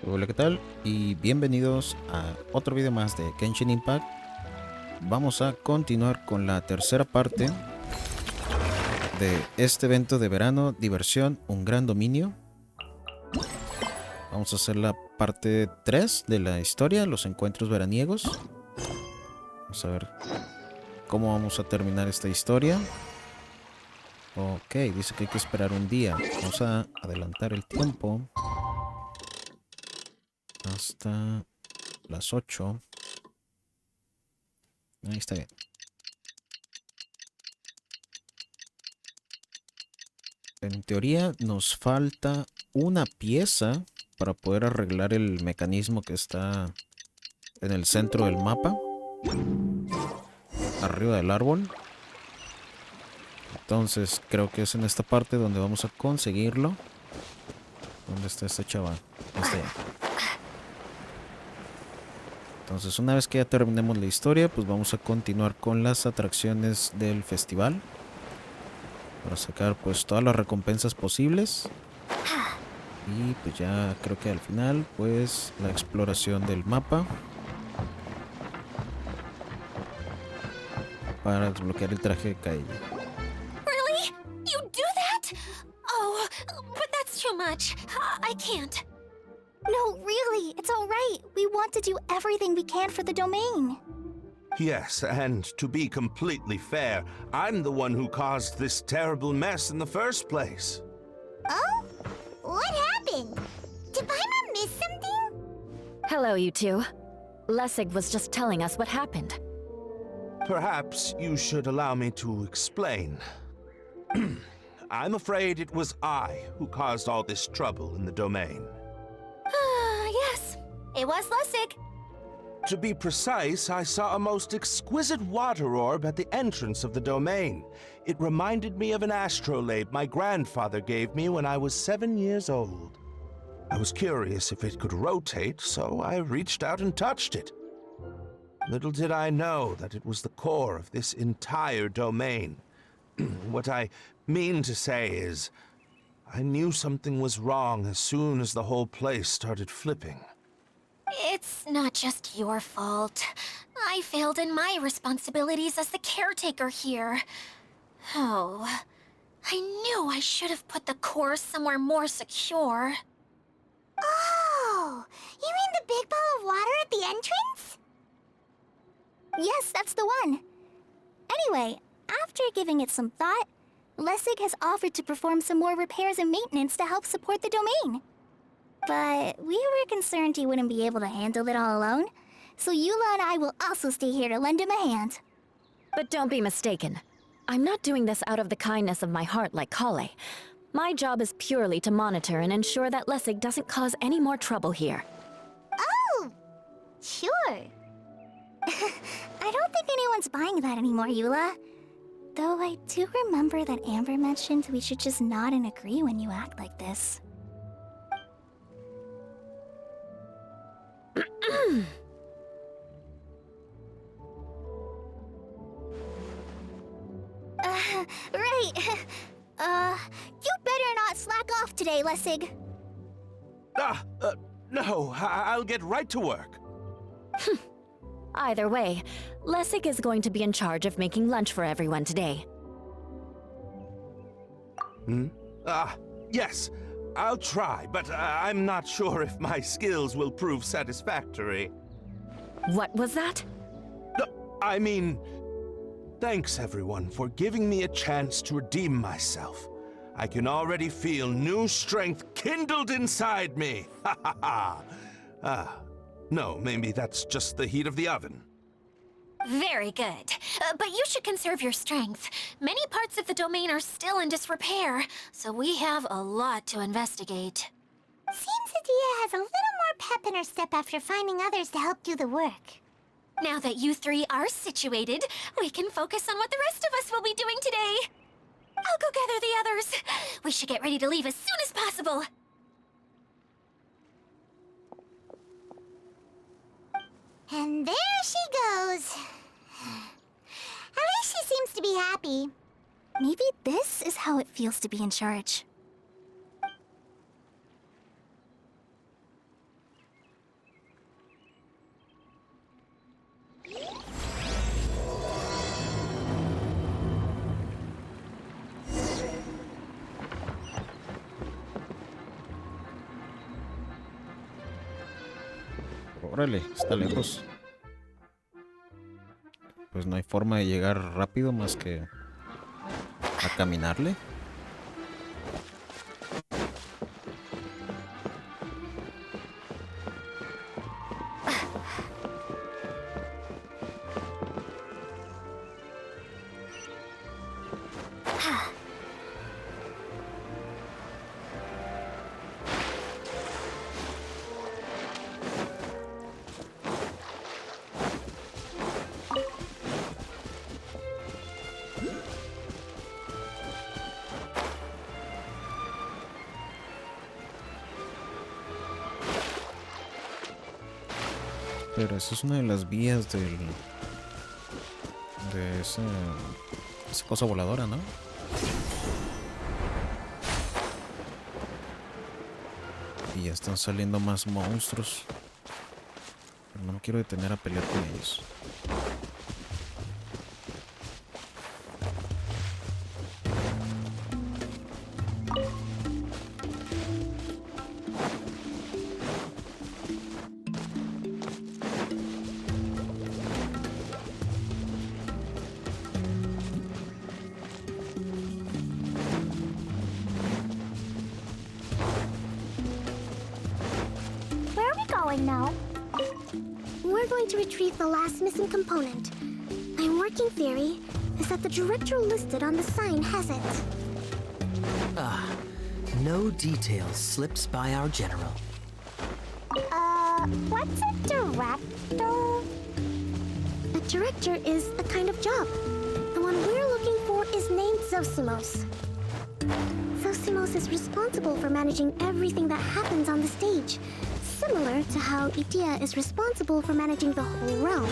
Hola, ¿qué tal? Y bienvenidos a otro video más de Genshin Impact. Vamos a continuar con la tercera parte de este evento de verano, diversión, un gran dominio. Vamos a hacer la parte 3 de la historia, los encuentros veraniegos. Vamos a ver cómo vamos a terminar esta historia. Ok, dice que hay que esperar un día. Vamos a adelantar el tiempo hasta las 8. Ahí está bien. En teoría nos falta una pieza para poder arreglar el mecanismo que está en el centro del mapa, arriba del árbol. Entonces creo que es en esta parte donde vamos a conseguirlo. ¿Dónde está este chaval? Este. Entonces una vez que ya terminemos la historia, pues vamos a continuar con las atracciones del festival para sacar pues todas las recompensas posibles. Y pues ya creo que al final pues la exploración del mapa para desbloquear el traje de Kaeya. Really? You do that? Oh, but that's too much. I can't. No, really, it's all right. We want to do everything we can for the domain. Yes, and to be completely fair, I'm the one who caused this terrible mess in the first place. Oh? What happened? Did Paimon miss something? Hello, you two. Lessig was just telling us what happened. Perhaps you should allow me to explain. I'm afraid it was I who caused all this trouble in the domain. Yes, it was Lessig. To be precise, I saw a most exquisite water orb at the entrance of the domain. It reminded me of an astrolabe my grandfather gave me when I was 7 years old. I was curious if it could rotate, so I reached out and touched it. Little did I know that it was the core of this entire domain. What I mean to say is, I knew something was wrong as soon as the whole place started flipping. It's not just your fault. I failed in my responsibilities as the caretaker here. Oh, I knew I should have put the core somewhere more secure. Oh, you mean the big ball of water at the entrance? Yes, that's the one. Anyway, after giving it some thought, Lessig has offered to perform some more repairs and maintenance to help support the domain. But we were concerned he wouldn't be able to handle it all alone, so Eula and I will also stay here to lend him a hand. But don't be mistaken. I'm not doing this out of the kindness of my heart like Kale. My job is purely to monitor and ensure that Lessig doesn't cause any more trouble here. Oh, sure. I don't think anyone's buying that anymore, Eula. Though I do remember that Amber mentioned we should just nod and agree when you act like this. Right. You better not slack off today, Lessig. No, I'll get right to work. Either way, Lessig is going to be in charge of making lunch for everyone today. Yes, I'll try, but I'm not sure if my skills will prove satisfactory. What was that? I mean, thanks everyone for giving me a chance to redeem myself. I can already feel new strength kindled inside me. Ha ha ha. No, maybe that's just the heat of the oven. Very good. But you should conserve your strength. Many parts of the domain are still in disrepair, so we have a lot to investigate. Seems Idea has a little more pep in her step after finding others to help do the work. Now that you three are situated, we can focus on what the rest of us will be doing today. I'll go gather the others. We should get ready to leave as soon as possible. And there she goes. At least she seems to be happy. Maybe this is how it feels to be in charge. Órale, está lejos. Pues no hay forma de llegar rápido más que a caminarle. Pero esa es una de las vías de esa cosa voladora, ¿no? Y ya están saliendo más monstruos. Pero no me quiero detener a pelear con ellos. Where are we going now? We're going to retrieve the last missing component. My working theory is that the director listed on the sign hasn't. No detail slips by our general. What's a director? A director is a kind of job. The one we're looking for is named Zosimos. Zosimos is responsible for managing everything that happens on the stage, similar to how Idía is responsible for managing the whole realm.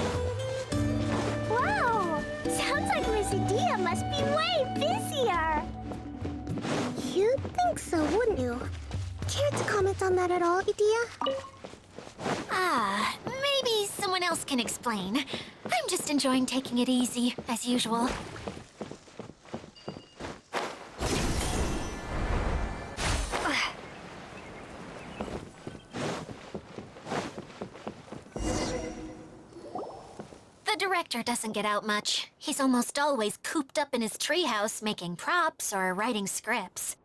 Wow! Sounds like Miss Idía must be way busier! You'd think so, wouldn't you? Care to comment on that at all, Idía? Maybe someone else can explain. I'm just enjoying taking it easy, as usual. The director doesn't get out much. He's almost always cooped up in his treehouse making props or writing scripts.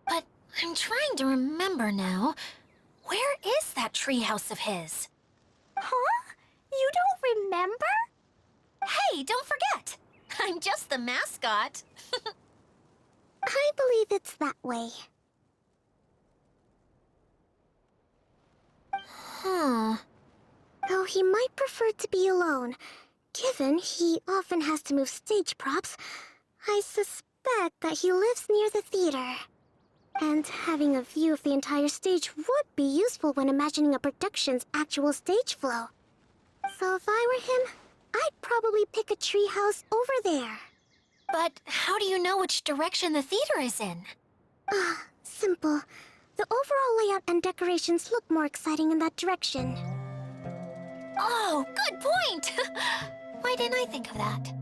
But I'm trying to remember now. Where is that treehouse of his? Huh? You don't remember? Hey, don't forget! I'm just the mascot. I believe it's that way. Huh. Though he might prefer to be alone, given he often has to move stage props, I suspect that he lives near the theater. And having a view of the entire stage would be useful when imagining a production's actual stage flow. So if I were him, I'd probably pick a treehouse over there. But how do you know which direction the theater is in? Simple. The overall layout and decorations look more exciting in that direction. Oh, good point! Why didn't I think of that?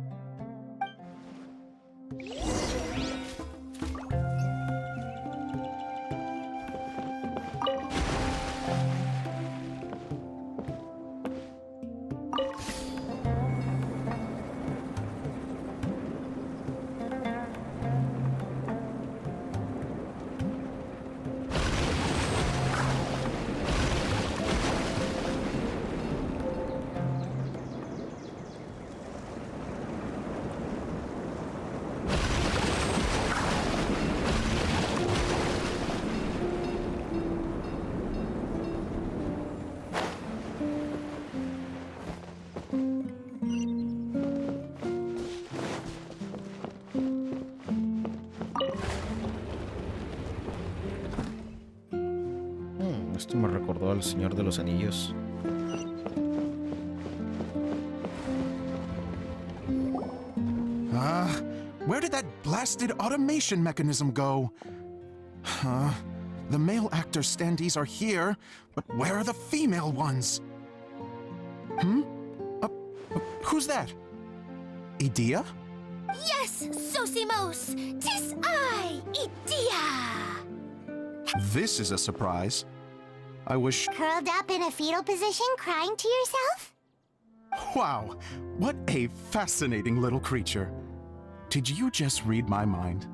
Esto me recordó al Señor de los Anillos. Where did that blasted automation mechanism go? Huh? The male actor standees are here, but where are the female ones? Who's that? Idea? Yes, Sosimos! 'Tis I, Idía! This is a surprise. I wish... Curled up in a fetal position, crying to yourself? Wow, what a fascinating little creature. Did you just read my mind?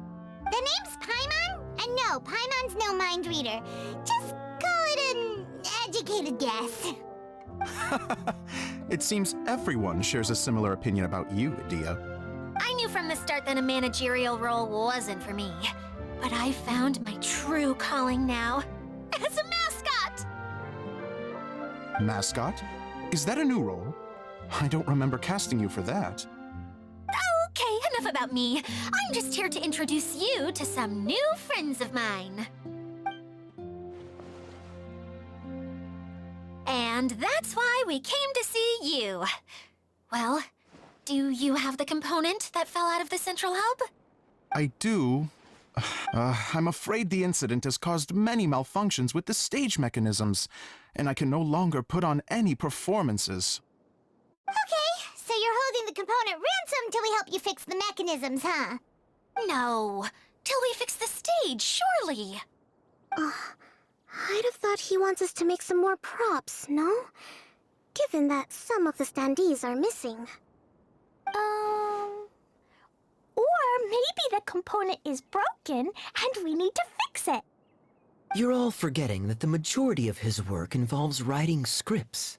The name's Paimon? And no, Paimon's no mind reader. Just call it an educated guess. It seems everyone shares a similar opinion about you, Idea. I knew from the start that a managerial role wasn't for me. But I found my true calling now. As a mascot! Mascot? Is that a new role? I don't remember casting you for that. Okay, enough about me. I'm just here to introduce you to some new friends of mine. And that's why we came to see you. Well, do you have the component that fell out of the central hub? I do. I'm afraid the incident has caused many malfunctions with the stage mechanisms, and I can no longer put on any performances. Okay, so you're holding the component ransom till we help you fix the mechanisms, huh? No, till we fix the stage, surely. I'd have thought he wants us to make some more props, no? Given that some of the standees are missing. Or maybe the component is broken and we need to fix it. You're all forgetting that the majority of his work involves writing scripts.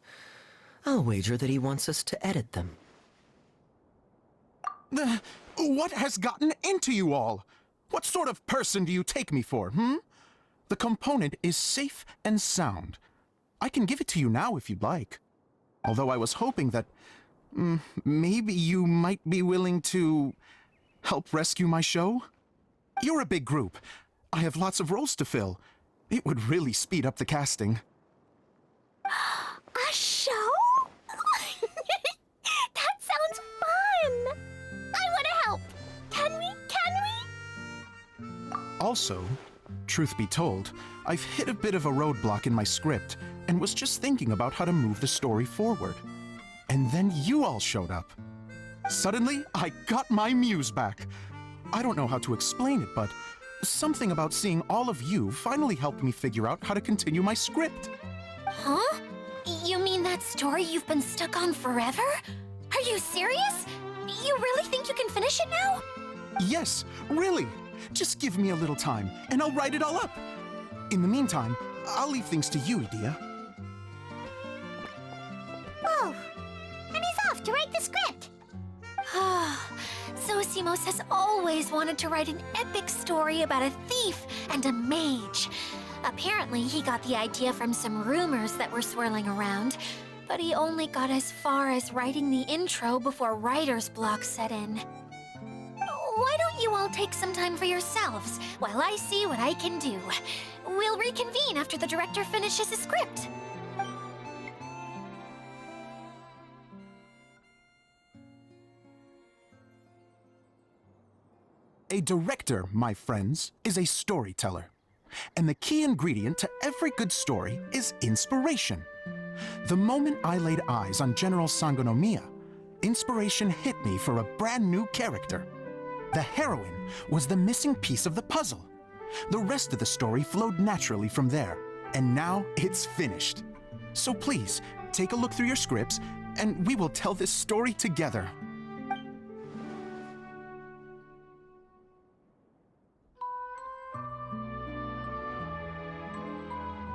I'll wager that he wants us to edit them. What has gotten into you all? What sort of person do you take me for, The component is safe and sound. I can give it to you now if you'd like. Although I was hoping that maybe you might be willing to help rescue my show? You're a big group. I have lots of roles to fill. It would really speed up the casting. A show? That sounds fun! I want to help! Can we? Also, truth be told, I've hit a bit of a roadblock in my script and was just thinking about how to move the story forward. And then you all showed up. Suddenly, I got my muse back. I don't know how to explain it, but something about seeing all of you finally helped me figure out how to continue my script. Huh? You mean that story you've been stuck on forever? Are you serious? You really think you can finish it now? Yes, really. Just give me a little time, and I'll write it all up. In the meantime, I'll leave things to you, Idea. Oh, and he's off to write the script. Zosimos has always wanted to write an epic story about a thief and a mage. Apparently, he got the idea from some rumors that were swirling around, but he only got as far as writing the intro before writer's block set in. Why don't you all take some time for yourselves while I see what I can do? We'll reconvene after the director finishes his script. A director, my friends, is a storyteller. And the key ingredient to every good story is inspiration. The moment I laid eyes on General Sangonomiya, inspiration hit me for a brand new character. The heroine was the missing piece of the puzzle. The rest of the story flowed naturally from there, and now it's finished. So please, take a look through your scripts, and we will tell this story together.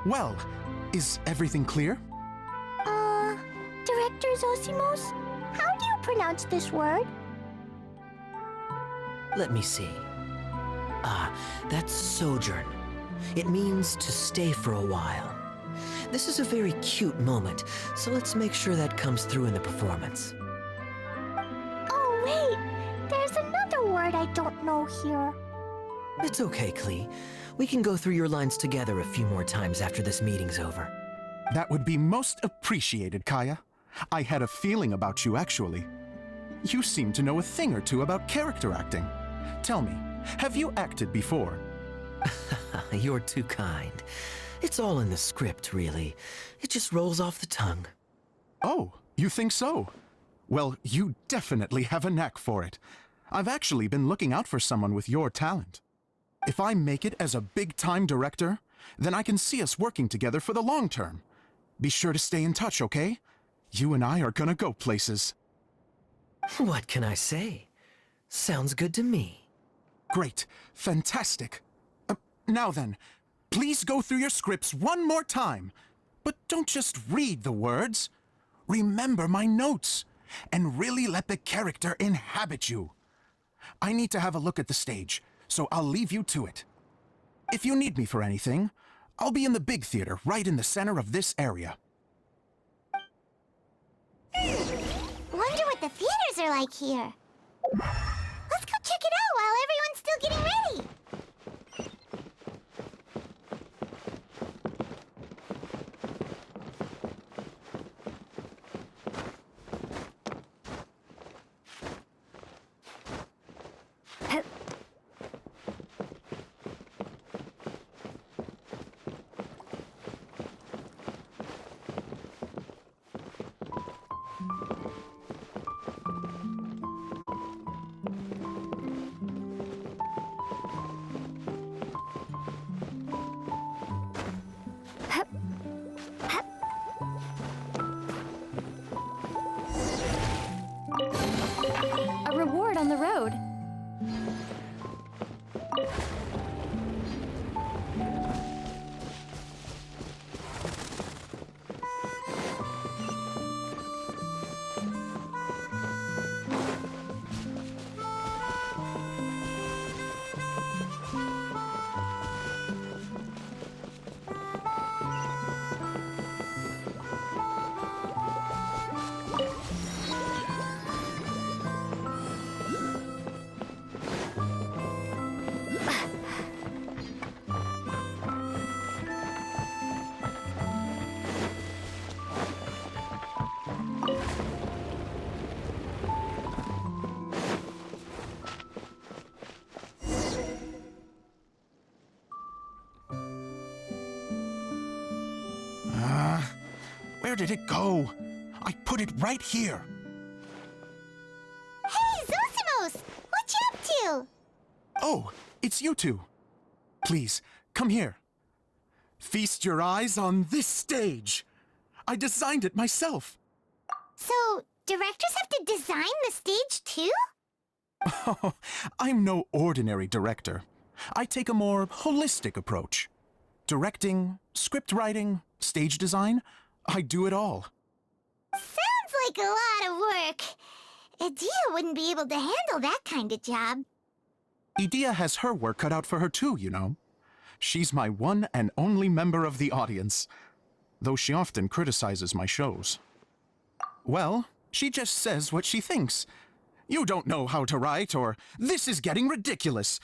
Well, is everything clear? Director Zosimos, how do you pronounce this word? Let me see. That's sojourn. It means to stay for a while. This is a very cute moment, so let's make sure that comes through in the performance. Oh, wait! There's another word I don't know here. It's okay, Klee. We can go through your lines together a few more times after this meeting's over. That would be most appreciated, Kaya. I had a feeling about you, actually. You seem to know a thing or two about character acting. Tell me, have you acted before? You're too kind. It's all in the script, really. It just rolls off the tongue. Oh, you think so? Well, you definitely have a knack for it. I've actually been looking out for someone with your talent. If I make it as a big-time director, then I can see us working together for the long term. Be sure to stay in touch, okay? You and I are gonna go places. What can I say? Sounds good to me. Great. Fantastic. Now then, please go through your scripts one more time. But don't just read the words. Remember my notes, and really let the character inhabit you. I need to have a look at the stage, so I'll leave you to it. If you need me for anything, I'll be in the big theater right in the center of this area. Wonder what the theaters are like here. Let's go check it out while everyone's still getting ready. A reward on the road. Where did it go? I put it right here. Hey, Zosimos! What you up to? Oh, it's you two. Please, come here. Feast your eyes on this stage. I designed it myself. So, directors have to design the stage too? Oh, I'm no ordinary director. I take a more holistic approach. Directing, script writing, stage design, I do it all. Sounds like a lot of work. Idea wouldn't be able to handle that kind of job. Idea has her work cut out for her too, you know. She's my one and only member of the audience, though she often criticizes my shows. Well, she just says what she thinks. You don't know how to write, or this is getting ridiculous.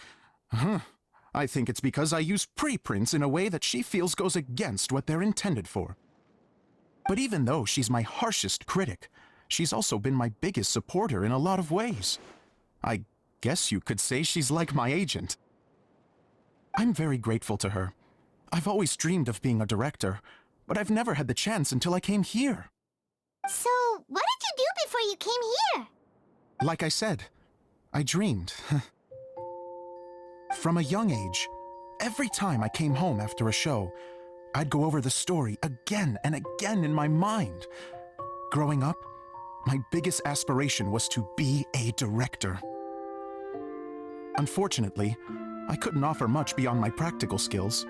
I think it's because I use preprints in a way that she feels goes against what they're intended for. But even though she's my harshest critic, she's also been my biggest supporter in a lot of ways. I guess you could say she's like my agent. I'm very grateful to her. I've always dreamed of being a director, but I've never had the chance until I came here. So, what did you do before you came here? Like I said, I dreamed. From a young age, every time I came home after a show, I'd go over the story again and again in my mind. Growing up, my biggest aspiration was to be a director. Unfortunately, I couldn't offer much beyond my practical skills,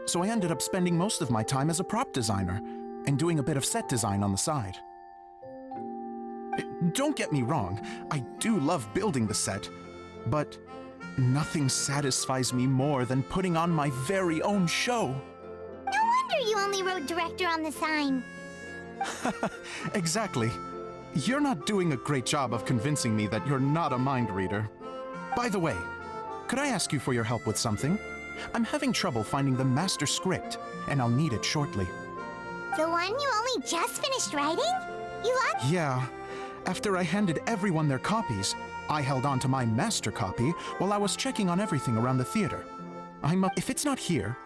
so I ended up spending most of my time as a prop designer and doing a bit of set design on the side. Don't get me wrong, I do love building the set, but nothing satisfies me more than putting on my very own show. No wonder you only wrote director on the sign. Exactly. You're not doing a great job of convincing me that you're not a mind reader. By the way, could I ask you for your help with something? I'm having trouble finding the master script, and I'll need it shortly. The one you only just finished writing? You lost? Yeah. After I handed everyone their copies, I held on to my master copy while I was checking on everything around the theater. If it's not here,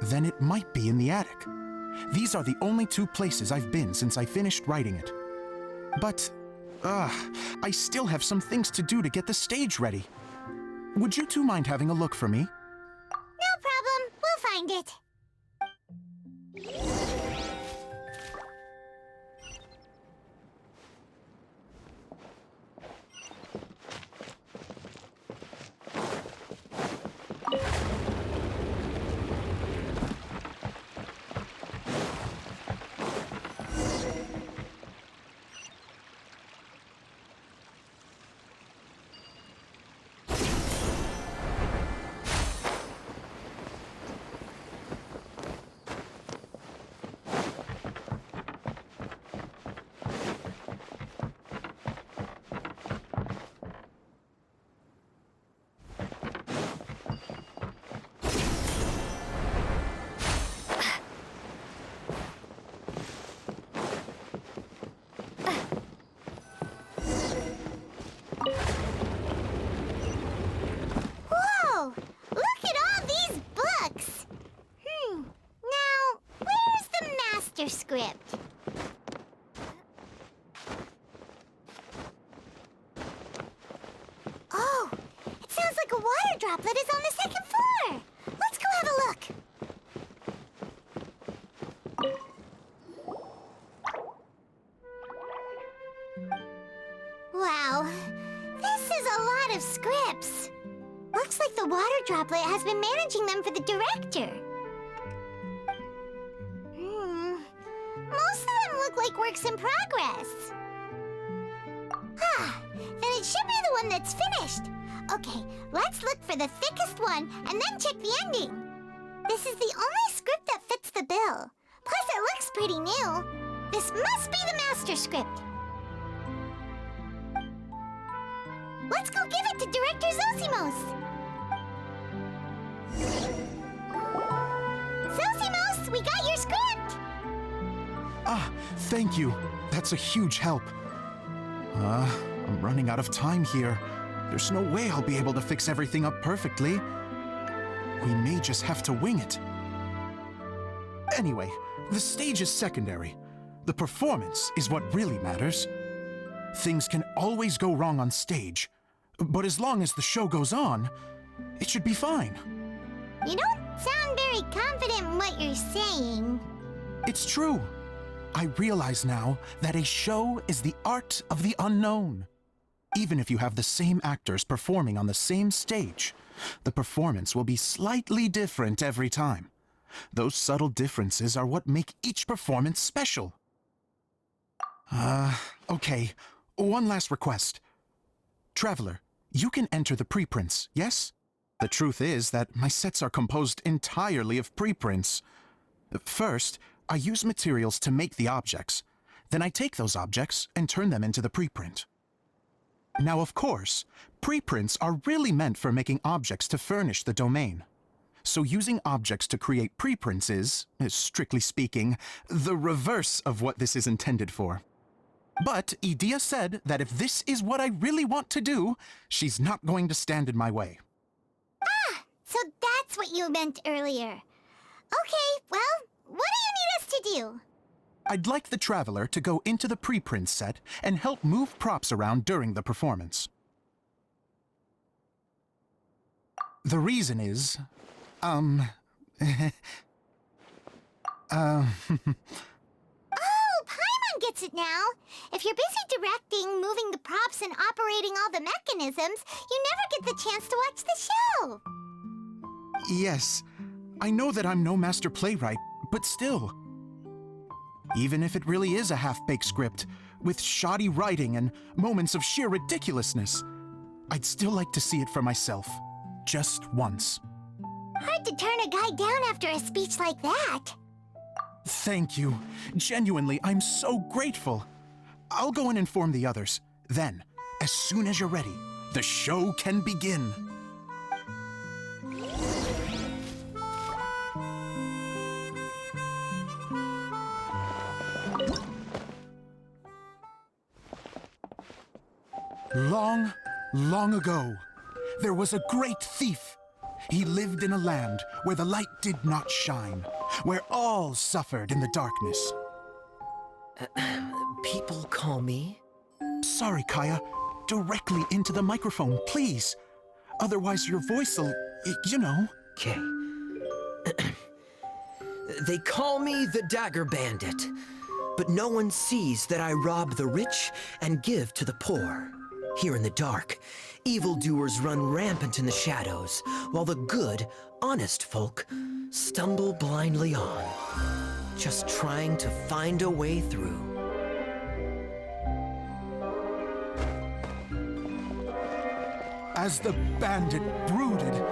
then it might be in the attic. These are the only two places I've been since I finished writing it. But, I still have some things to do to get the stage ready. Would you two mind having a look for me? No problem. We'll find it. Whoa! Look at all these books! Now, where's the master script? Oh, it sounds like a water droplet is on the second floor! Let's go have a look! Wow, this is a lot of scripts. Looks like the water droplet has been managing them for the director. Most of them look like works in progress. Then it should be the one that's finished. Okay, let's look for the thickest one and then check the ending. This is the only script that fits the bill. Plus, it looks pretty new. This must be the master script. Let's go give it to Director Zosimos! Zosimos, we got your script! Thank you. That's a huge help. I'm running out of time here. There's no way I'll be able to fix everything up perfectly. We may just have to wing it. Anyway, the stage is secondary. The performance is what really matters. Things can always go wrong on stage, but as long as the show goes on, it should be fine. You don't sound very confident in what you're saying. It's true. I realize now that a show is the art of the unknown. Even if you have the same actors performing on the same stage, the performance will be slightly different every time. Those subtle differences are what make each performance special. Okay. One last request. Traveler, you can enter the preprints, yes? The truth is that my sets are composed entirely of preprints. First, I use materials to make the objects. Then I take those objects and turn them into the preprint. Now, of course, preprints are really meant for making objects to furnish the domain. So using objects to create preprints is, strictly speaking, the reverse of what this is intended for. But Idía said that if this is what I really want to do, she's not going to stand in my way. So that's what you meant earlier. Okay, well, what do you need us to do? I'd like the Traveler to go into the preprint set and help move props around during the performance. The reason is, Oh, Paimon gets it now. If you're busy directing, moving the props, and operating all the mechanisms, you never get the chance to watch the show. Yes, I know that I'm no master playwright, but still. Even if it really is a half-baked script, with shoddy writing and moments of sheer ridiculousness, I'd still like to see it for myself, just once. Hard to turn a guy down after a speech like that. Thank you. Genuinely, I'm so grateful. I'll go and inform the others. Then, as soon as you're ready, the show can begin. Long, Long ago, there was a great thief. He lived in a land where the light did not shine, where all suffered in the darkness. People call me? Sorry, Kaya. Directly into the microphone, please. Otherwise your voice'll, you know. Okay. They call me the Dagger Bandit, but no one sees that I rob the rich and give to the poor. Here in the dark, evildoers run rampant in the shadows, while the good, honest folk stumble blindly on, just trying to find a way through. As the bandit brooded,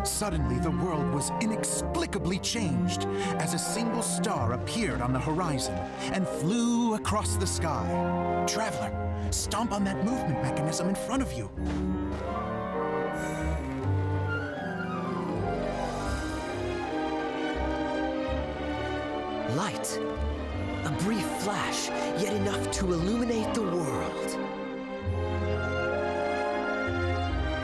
suddenly the world was inexplicably changed as a single star appeared on the horizon and flew across the sky. Traveler, stomp on that movement mechanism in front of you. Light. A brief flash, yet enough to illuminate the world.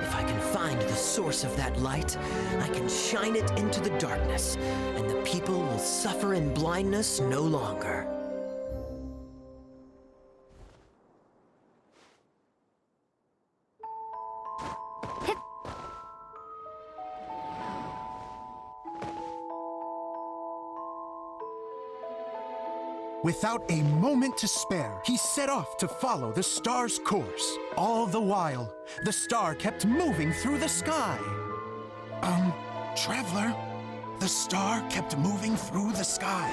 If I can find the source of that light, I can shine it into the darkness, and the people will suffer in blindness no longer. Without a moment to spare, he set off to follow the star's course. All the while, the star kept moving through the sky. Traveler, the star kept moving through the sky.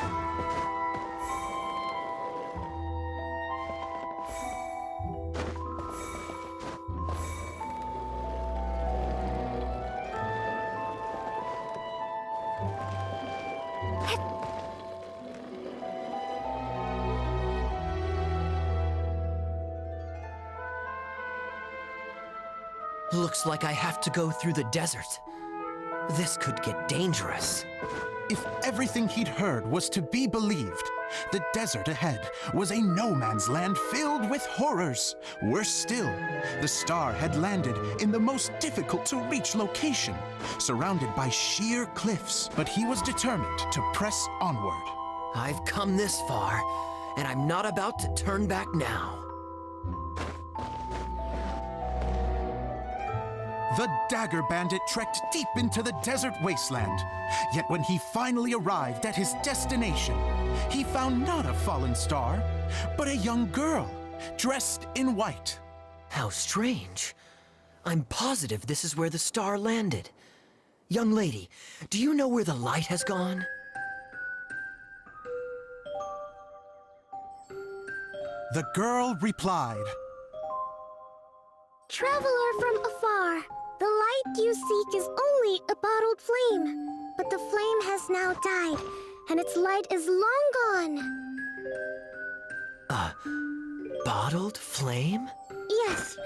Looks like I have to go through the desert. This could get dangerous. If everything he'd heard was to be believed, the desert ahead was a no-man's land filled with horrors. Worse still, the star had landed in the most difficult-to-reach location, surrounded by sheer cliffs. But he was determined to press onward. I've come this far, and I'm not about to turn back now. The Dagger Bandit trekked deep into the desert wasteland. Yet when he finally arrived at his destination, he found not a fallen star, but a young girl, dressed in white. How strange. I'm positive this is where the star landed. Young lady, do you know where the light has gone? The girl replied, Traveler from afar, the light you seek is only a bottled flame. But the flame has now died, and its light is long gone. A bottled flame? Yes,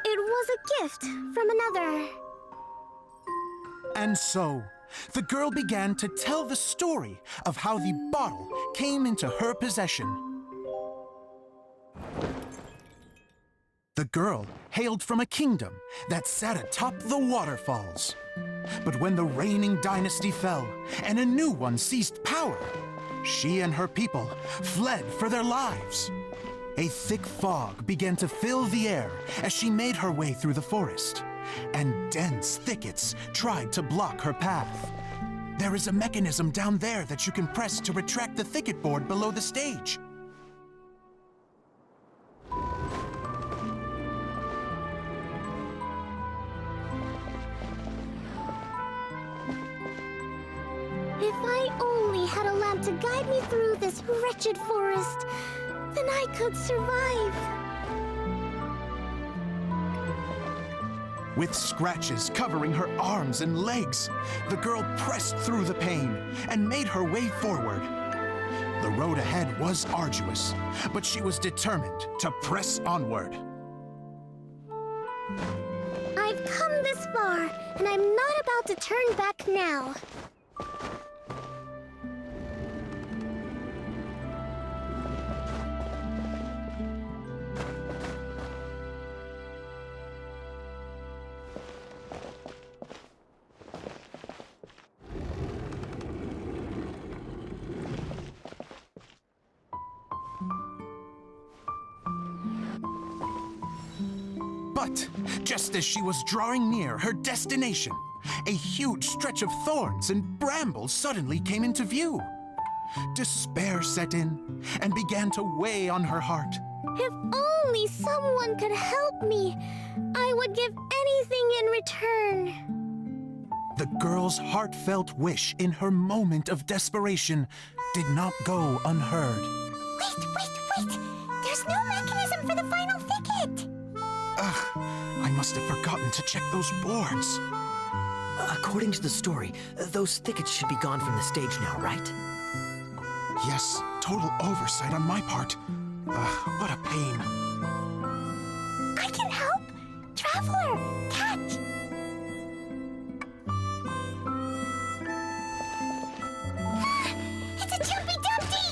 it was a gift from another. And so, the girl began to tell the story of how the bottle came into her possession. The girl hailed from a kingdom that sat atop the waterfalls. But when the reigning dynasty fell and a new one seized power, she and her people fled for their lives. A thick fog began to fill the air as she made her way through the forest, and dense thickets tried to block her path. There is a mechanism down there that you can press to retract the thicket board below the stage. If I only had a lamp to guide me through this wretched forest, then I could survive. With scratches covering her arms and legs, the girl pressed through the pain and made her way forward. The road ahead was arduous, but she was determined to press onward. I've come this far, and I'm not about to turn back now. But just as she was drawing near her destination, a huge stretch of thorns and brambles suddenly came into view. Despair set in and began to weigh on her heart. If only someone could help me, I would give anything in return. The girl's heartfelt wish in her moment of desperation did not go unheard. Wait! There's no mechanism for the final thicket! Ugh, I must have forgotten to check those boards. According to the story, those thickets should be gone from the stage now, right? Yes, total oversight on my part. What a pain. I can help! Traveler, catch! It's a Jumpy Dumpty!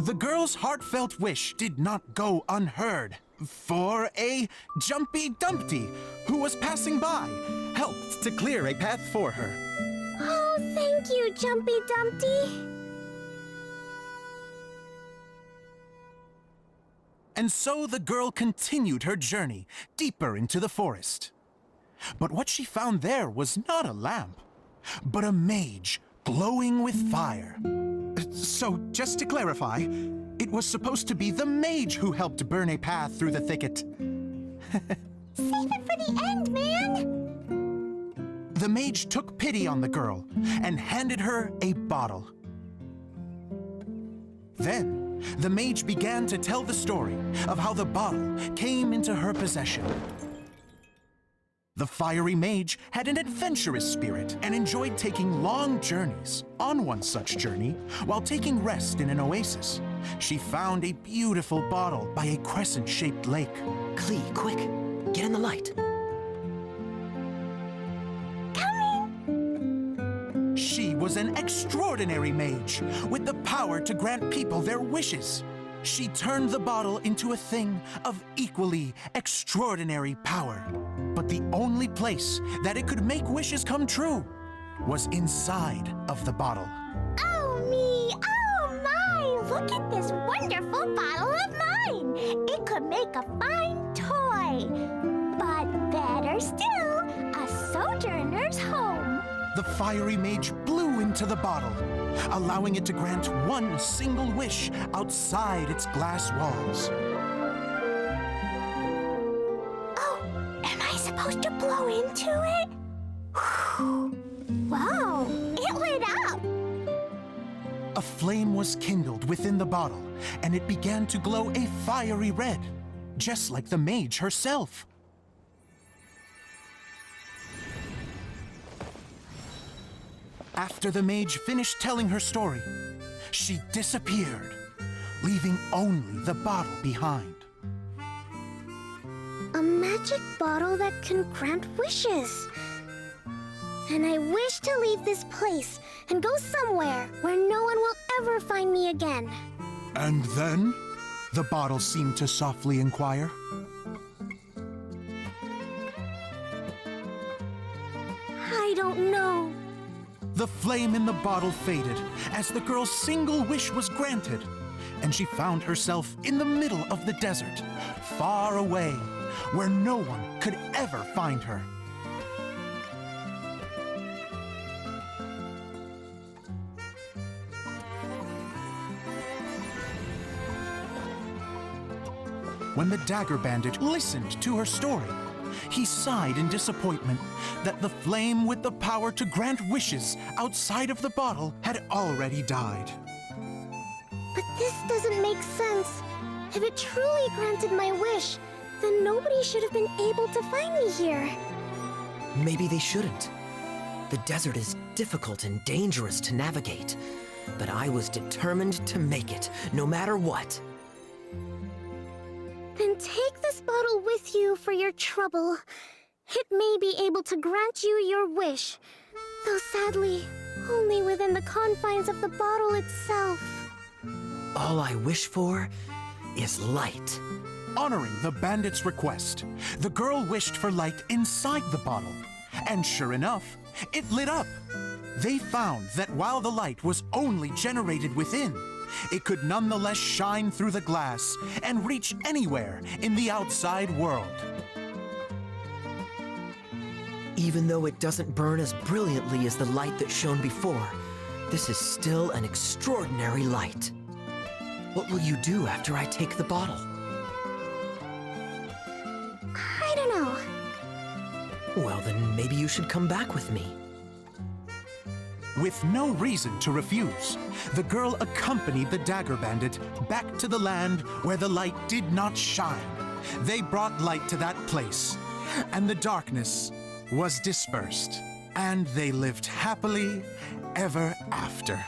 The girl's heartfelt wish did not go unheard, for a Jumpy Dumpty who was passing by helped to clear a path for her. Oh, thank you, Jumpy Dumpty. And so the girl continued her journey deeper into the forest. But what she found there was not a lamp, but a mage glowing with fire. So, just to clarify, it was supposed to be the mage who helped burn a path through the thicket. Save it for the end, man! The mage took pity on the girl and handed her a bottle. Then, the mage began to tell the story of how the bottle came into her possession. The fiery mage had an adventurous spirit and enjoyed taking long journeys. On one such journey, while taking rest in an oasis, she found a beautiful bottle by a crescent-shaped lake. Klee, quick, get in the light. She was an extraordinary mage with the power to grant people their wishes. She turned the bottle into a thing of equally extraordinary power. But the only place that it could make wishes come true was inside of the bottle. Oh me! Oh my! Look at this wonderful bottle of mine! It could make a fine toy! But better still, a sojourner's home! The fiery mage blew into the bottle, allowing it to grant one single wish outside its glass walls. Oh, am I supposed to blow into it? Wow, it lit up! A flame was kindled within the bottle, and it began to glow a fiery red, just like the mage herself. After the mage finished telling her story, she disappeared, leaving only the bottle behind. A magic bottle that can grant wishes. And I wish to leave this place and go somewhere where no one will ever find me again. And then? The bottle seemed to softly inquire. I don't know. The flame in the bottle faded as the girl's single wish was granted, and she found herself in the middle of the desert, far away, where no one could ever find her. When the dagger bandit listened to her story, he sighed in disappointment that the flame with the power to grant wishes outside of the bottle had already died. But this doesn't make sense. If it truly granted my wish, then nobody should have been able to find me here. Maybe they shouldn't. The desert is difficult and dangerous to navigate, but I was determined to make it, no matter what. Then take this bottle with you for your trouble. It may be able to grant you your wish, though sadly, only within the confines of the bottle itself. All I wish for is light. Honoring the bandit's request, the girl wished for light inside the bottle, and sure enough, it lit up. They found that while the light was only generated within, it could nonetheless shine through the glass and reach anywhere in the outside world. Even though it doesn't burn as brilliantly as the light that shone before, this is still an extraordinary light. What will you do after I take the bottle? I don't know. Well, then maybe you should come back with me. With no reason to refuse, the girl accompanied the dagger bandit back to the land where the light did not shine. They brought light to that place, and the darkness was dispersed, and they lived happily ever after.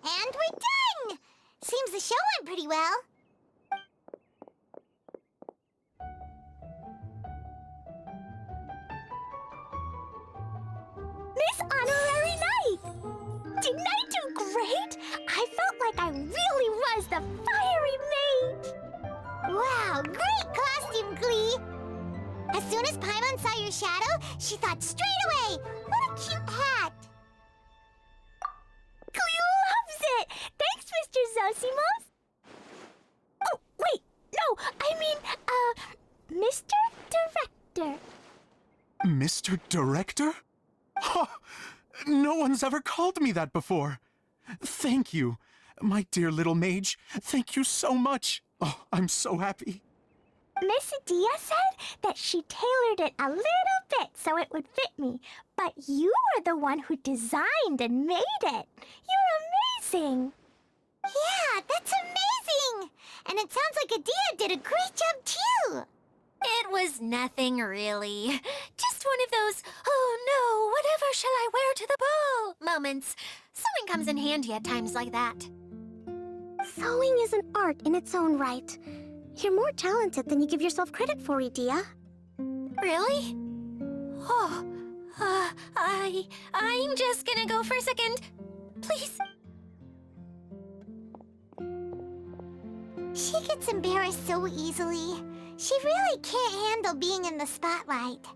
And we're done! Seems the show went pretty well. Miss Honorary Knight! Didn't I do great? I felt like I really was the fiery mage! Wow, great costume, Glee! As soon as Paimon saw your shadow, she thought straight away, what a cute hat! Cleo loves it! Thanks, Mr. Zosimos! Oh, wait, no, I mean, Mr. Director. Mr. Director? Oh, no one's ever called me that before. Thank you, my dear little mage. Thank you so much. Oh, I'm so happy. Miss Idea said that she tailored it a little bit so it would fit me, but you were the one who designed and made it. You're amazing. Yeah, that's amazing. And it sounds like Idea did a great job too. It was nothing really. Just one of those, oh no, whatever shall I wear to the ball moments. Sewing comes in handy at times like that. Sewing is an art in its own right. You're more talented than you give yourself credit for, Idea. Really? Oh, I'm just gonna go for a second. Please. She gets embarrassed so easily. She really can't handle being in the spotlight.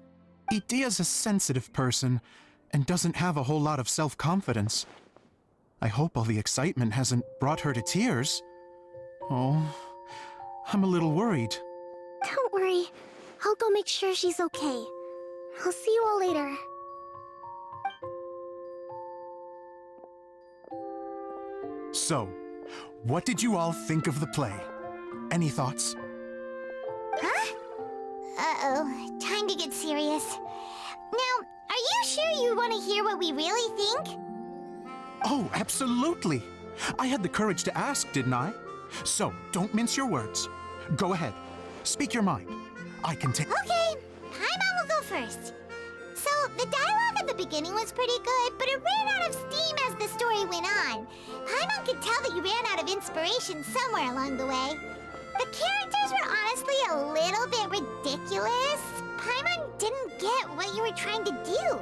Idea's a sensitive person and doesn't have a whole lot of self-confidence. I hope all the excitement hasn't brought her to tears. Oh, I'm a little worried. Don't worry. I'll go make sure she's okay. I'll see you all later. So, what did you all think of the play? Any thoughts? Huh? Uh-oh. Time to get serious. Now, are you sure you want to hear what we really think? Oh, absolutely. I had the courage to ask, didn't I? So, don't mince your words. Go ahead. Speak your mind. I can take... Okay, Paimon will go first. So, the dialogue at the beginning was pretty good, but it ran out of steam as the story went on. Paimon could tell that you ran out of inspiration somewhere along the way. The characters were honestly a little bit ridiculous. Paimon didn't get what you were trying to do.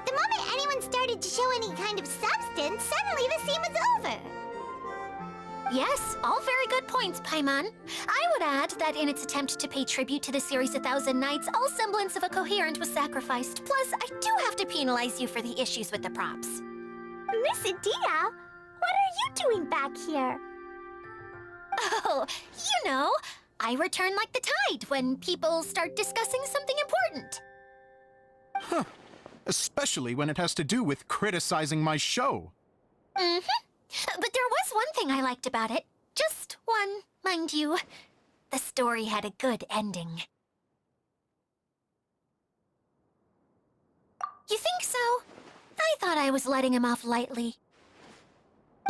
The moment anyone started to show any kind of substance, suddenly the scene was over. Yes, all very good points, Paimon. I would add that in its attempt to pay tribute to the series 1,000 Nights, all semblance of a coherent was sacrificed. Plus, I do have to penalize you for the issues with the props. Miss Idea, what are you doing back here? Oh, you know, I return like the tide when people start discussing something important. Huh. Especially when it has to do with criticizing my show. Mm-hmm. But there was one thing I liked about it. Just one, mind you. The story had a good ending. You think so? I thought I was letting him off lightly.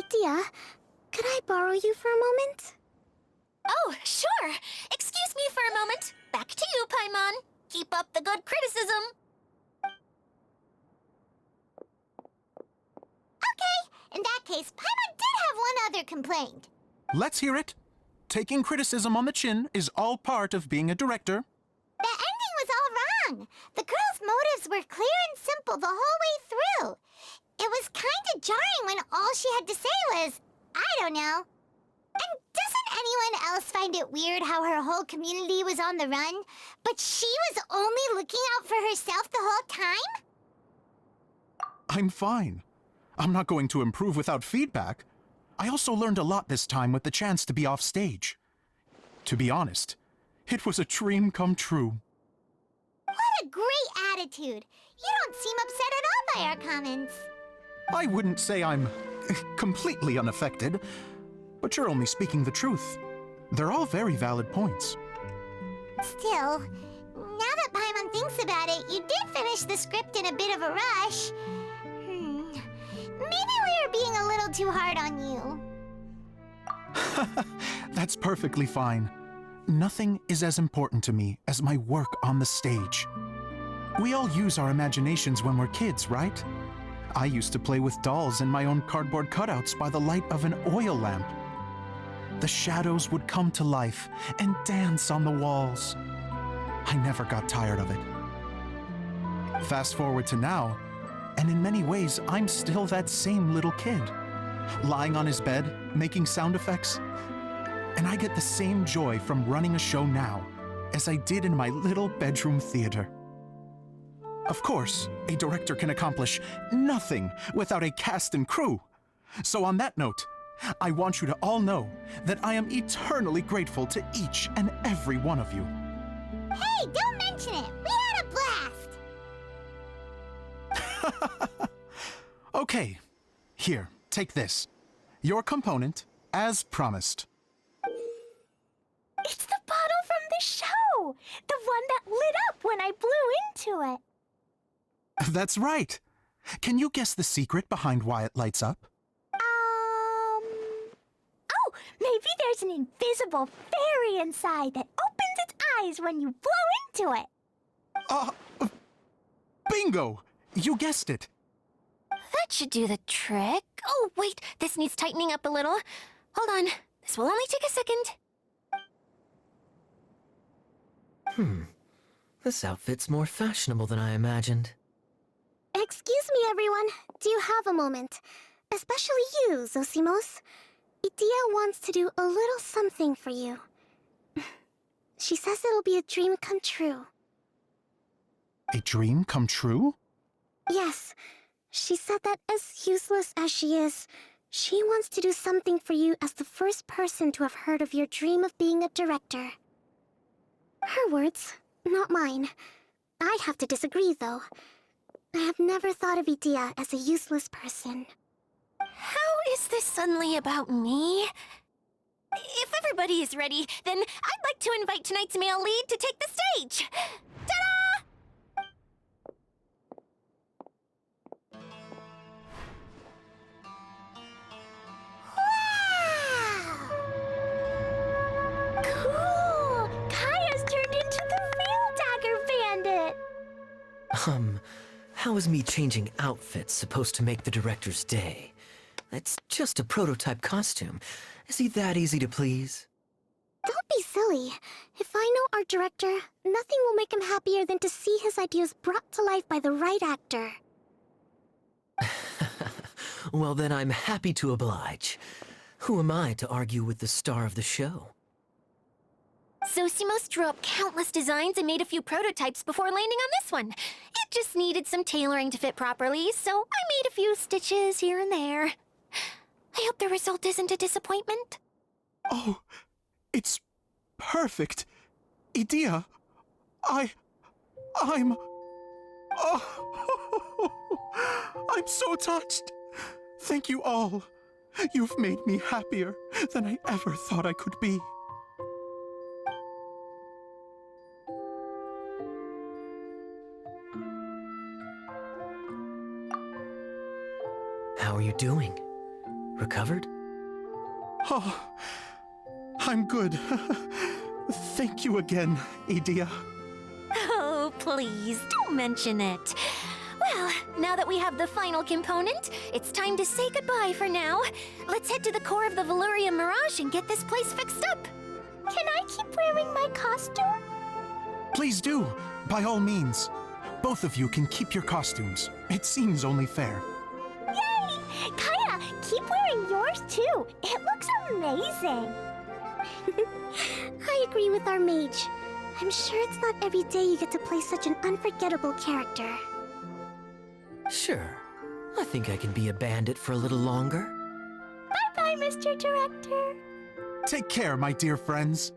Idea, could I borrow you for a moment? Oh, sure. Excuse me for a moment. Back to you, Paimon. Keep up the good criticism. Okay, in that case, Paimon did have one other complaint. Let's hear it. Taking criticism on the chin is all part of being a director. The ending was all wrong. The girl's motives were clear and simple the whole way through. It was kind of jarring when all she had to say was, I don't know. And doesn't anyone else find it weird how her whole community was on the run, but she was only looking out for herself the whole time? I'm fine. I'm not going to improve without feedback. I also learned a lot this time with the chance to be off stage. To be honest, it was a dream come true. What a great attitude! You don't seem upset at all by our comments. I wouldn't say I'm completely unaffected, but you're only speaking the truth. They're all very valid points. Still, now that Paimon thinks about it, you did finish the script in a bit of a rush. Maybe we were being a little too hard on you. That's perfectly fine. Nothing is as important to me as my work on the stage. We all use our imaginations when we're kids, right? I used to play with dolls and my own cardboard cutouts by the light of an oil lamp. The shadows would come to life and dance on the walls. I never got tired of it. Fast forward to now, and in many ways, I'm still that same little kid, lying on his bed, making sound effects. And I get the same joy from running a show now as I did in my little bedroom theater. Of course, a director can accomplish nothing without a cast and crew. So on that note, I want you to all know that I am eternally grateful to each and every one of you. Hey, don't mention it! We had a blast! Okay, here, take this. Your component, as promised. It's the bottle from the show! The one that lit up when I blew into it. That's right. Can you guess the secret behind why it lights up? Oh, maybe there's an invisible fairy inside that opens its eyes when you blow into it. Bingo! You guessed it. That should do the trick. Oh, wait, this needs tightening up a little. Hold on, this will only take a second. This outfit's more fashionable than I imagined. Excuse me, everyone. Do you have a moment? Especially you, Zosimos. Idea wants to do a little something for you. She says it'll be a dream come true. A dream come true? Yes. She said that as useless as she is, she wants to do something for you as the first person to have heard of your dream of being a director. Her words, not mine. I'd have to disagree, though. I have never thought of Idea as a useless person. How is this suddenly about me? If everybody is ready, then I'd like to invite tonight's male lead to take the stage. Ta-da! Wow! Cool! Kaya's turned into the real Dagger Bandit! How is me changing outfits supposed to make the director's day? It's just a prototype costume. Is he that easy to please? Don't be silly. If I know our director, nothing will make him happier than to see his ideas brought to life by the right actor. Well, then I'm happy to oblige. Who am I to argue with the star of the show? Zosimos drew up countless designs and made a few prototypes before landing on this one. It just needed some tailoring to fit properly, so I made a few stitches here and there. I hope the result isn't a disappointment. Oh, it's perfect. Idea, I'm... Oh, I'm so touched. Thank you all. You've made me happier than I ever thought I could be. How are you doing? Recovered? Oh, I'm good. Thank you again, Idea. Oh, please, don't mention it. Well, now that we have the final component, it's time to say goodbye for now. Let's head to the core of the Valyria Mirage and get this place fixed up. Can I keep wearing my costume? Please do, by all means. Both of you can keep your costumes. It seems only fair. Yay! Kaya, keep wearing yours too. It looks amazing. I agree with our mage. I'm sure it's not every day you get to play such an unforgettable character. Sure. I think I can be a bandit for a little longer. Bye-bye, Mr. Director. Take care, my dear friends.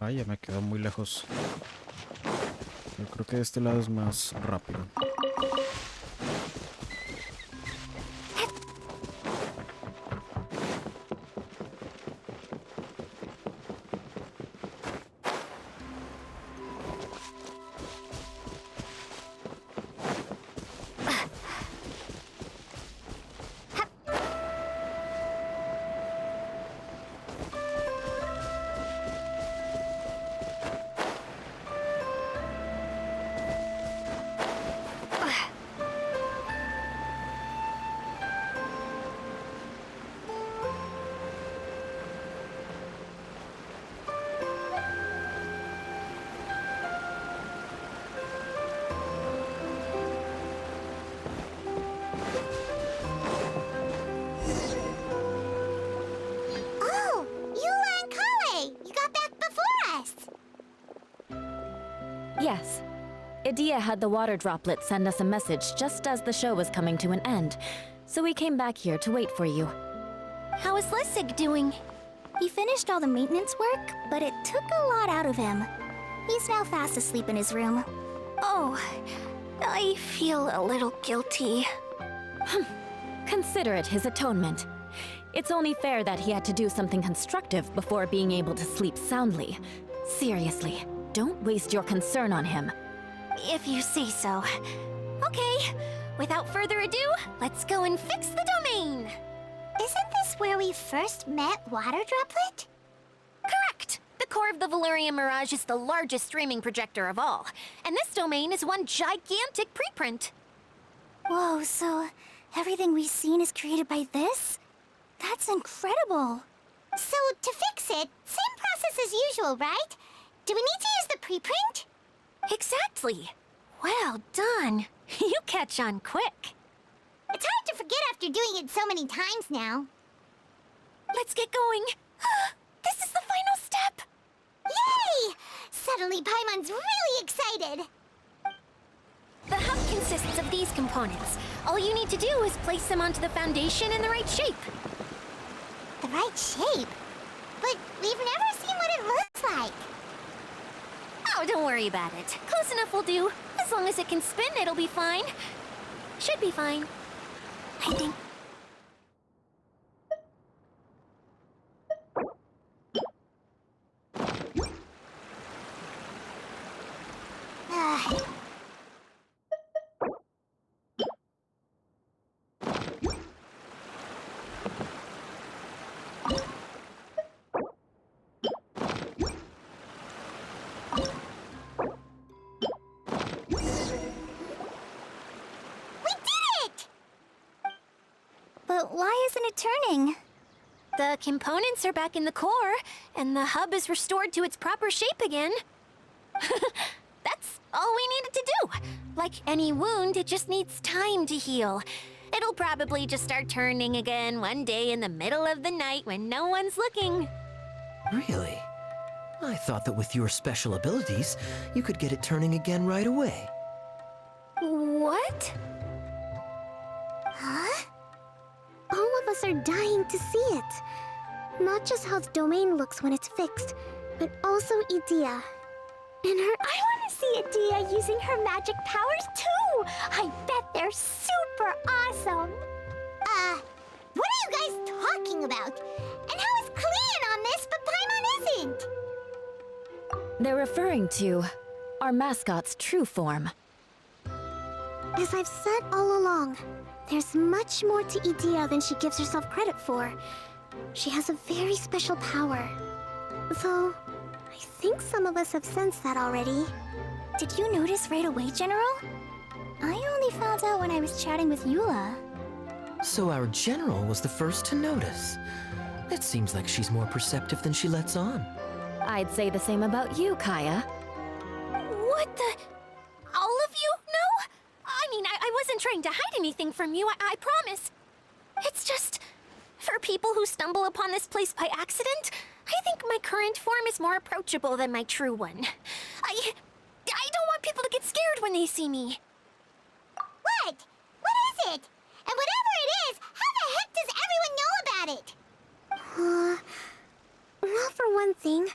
Ay, ya me quedó muy lejos. Yo creo que de este lado es más rápido. Yes. Idea had the water droplet send us a message just as the show was coming to an end, so we came back here to wait for you. How is Lessig doing? He finished all the maintenance work, but it took a lot out of him. He's now fast asleep in his room. Oh, I feel a little guilty. Consider it his atonement. It's only fair that he had to do something constructive before being able to sleep soundly. Seriously, don't waste your concern on him. If you say so. Okay, without further ado, let's go and fix the domain! Isn't this where we first met Water Droplet? Correct! The core of the Valerian Mirage is the largest streaming projector of all, and this domain is one gigantic preprint. Whoa, so everything we've seen is created by this? That's incredible. So, to fix it, same process as usual, right? Do we need to use the preprint? Exactly. Well done. You catch on quick. It's hard to forget after doing it so many times now. Let's get going. This is the final step. Yay! Suddenly Paimon's really excited. The hub consists of these components. All you need to do is place them onto the foundation in the right shape. The right shape? But we've never seen what it looks like. Oh, don't worry about it. Close enough will do. As long as it can spin, it'll be fine. Should be fine. I think. But why isn't it turning? The components are back in the core, and the hub is restored to its proper shape again. That's all we needed to do. Like any wound, it just needs time to heal. It'll probably just start turning again one day in the middle of the night when no one's looking. Really? I thought that with your special abilities, you could get it turning again right away. What? Huh? All of us are dying to see it. Not just how the domain looks when it's fixed, but also Idea. And I want to see Idea using her magic powers too! I bet they're super awesome! What are you guys talking about? And how is Kleon on this, but Paimon isn't? They're referring to our mascot's true form. As I've said all along, there's much more to Idea than she gives herself credit for. She has a very special power. Though, I think some of us have sensed that already. Did you notice right away, General? I only found out when I was chatting with Eula. So our general was the first to notice. It seems like she's more perceptive than she lets on. I'd say the same about you, Kaya. What the... All of you? No? I mean, I wasn't trying to hide anything from you, I promise. It's just... For people who stumble upon this place by accident, I think my current form is more approachable than my true one. I don't want people to get scared when they see me. What? What is it? And whatever it is, how the heck does everyone know about it? Well, for one thing,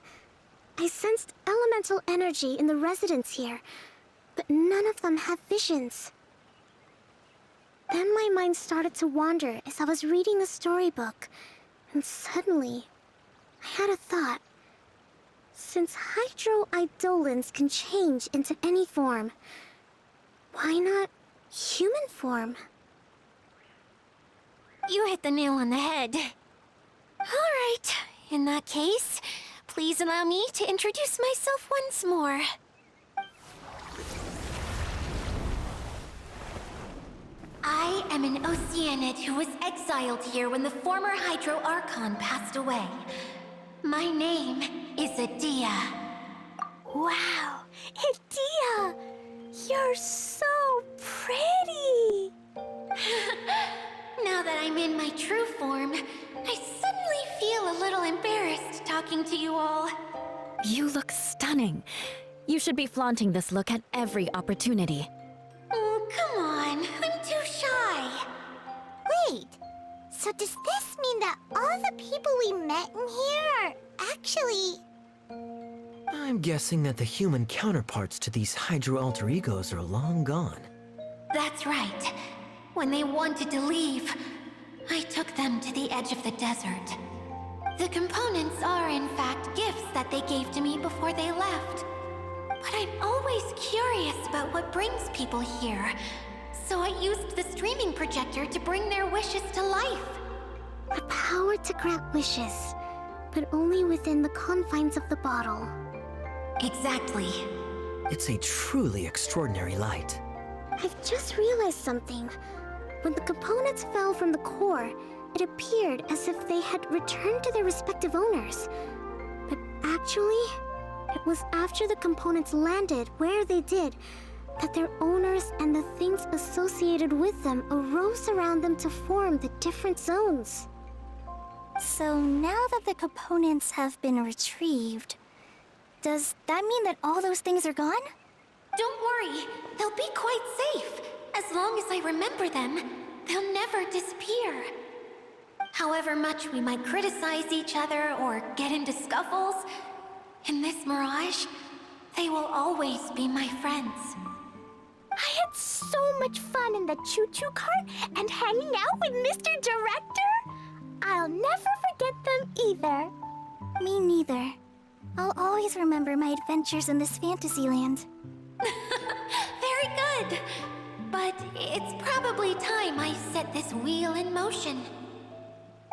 I sensed elemental energy in the residents here, but none of them have visions. Then my mind started to wander as I was reading a storybook, and suddenly, I had a thought. Since hydro-eidolons can change into any form, why not human form? You hit the nail on the head. All right, in that case, please allow me to introduce myself once more. I am an Oceanid who was exiled here when the former Hydro Archon passed away. My name is Idea. Wow, Idea! You're so pretty! Now that I'm in my true form, I suddenly feel a little embarrassed talking to you all. You look stunning. You should be flaunting this look at every opportunity. Oh, come on, I'm too shy. Wait, so does this mean that all the people we met in here are actually... I'm guessing that the human counterparts to these Hydro alter egos are long gone. That's right. When they wanted to leave, I took them to the edge of the desert. The components are, in fact, gifts that they gave to me before they left. But I'm always curious about what brings people here, so I used the streaming projector to bring their wishes to life. The power to grant wishes, but only within the confines of the bottle. Exactly. It's a truly extraordinary light. I've just realized something. When the components fell from the core, it appeared as if they had returned to their respective owners. But actually, it was after the components landed where they did that their owners and the things associated with them arose around them to form the different zones. So now that the components have been retrieved, does that mean that all those things are gone? Don't worry, they'll be quite safe. As long as I remember them, they'll never disappear. However much we might criticize each other or get into scuffles, in this mirage, they will always be my friends. I had so much fun in the choo-choo cart and hanging out with Mr. Director. I'll never forget them either. Me neither. I'll always remember my adventures in this fantasy land. Very good. But it's probably time I set this wheel in motion.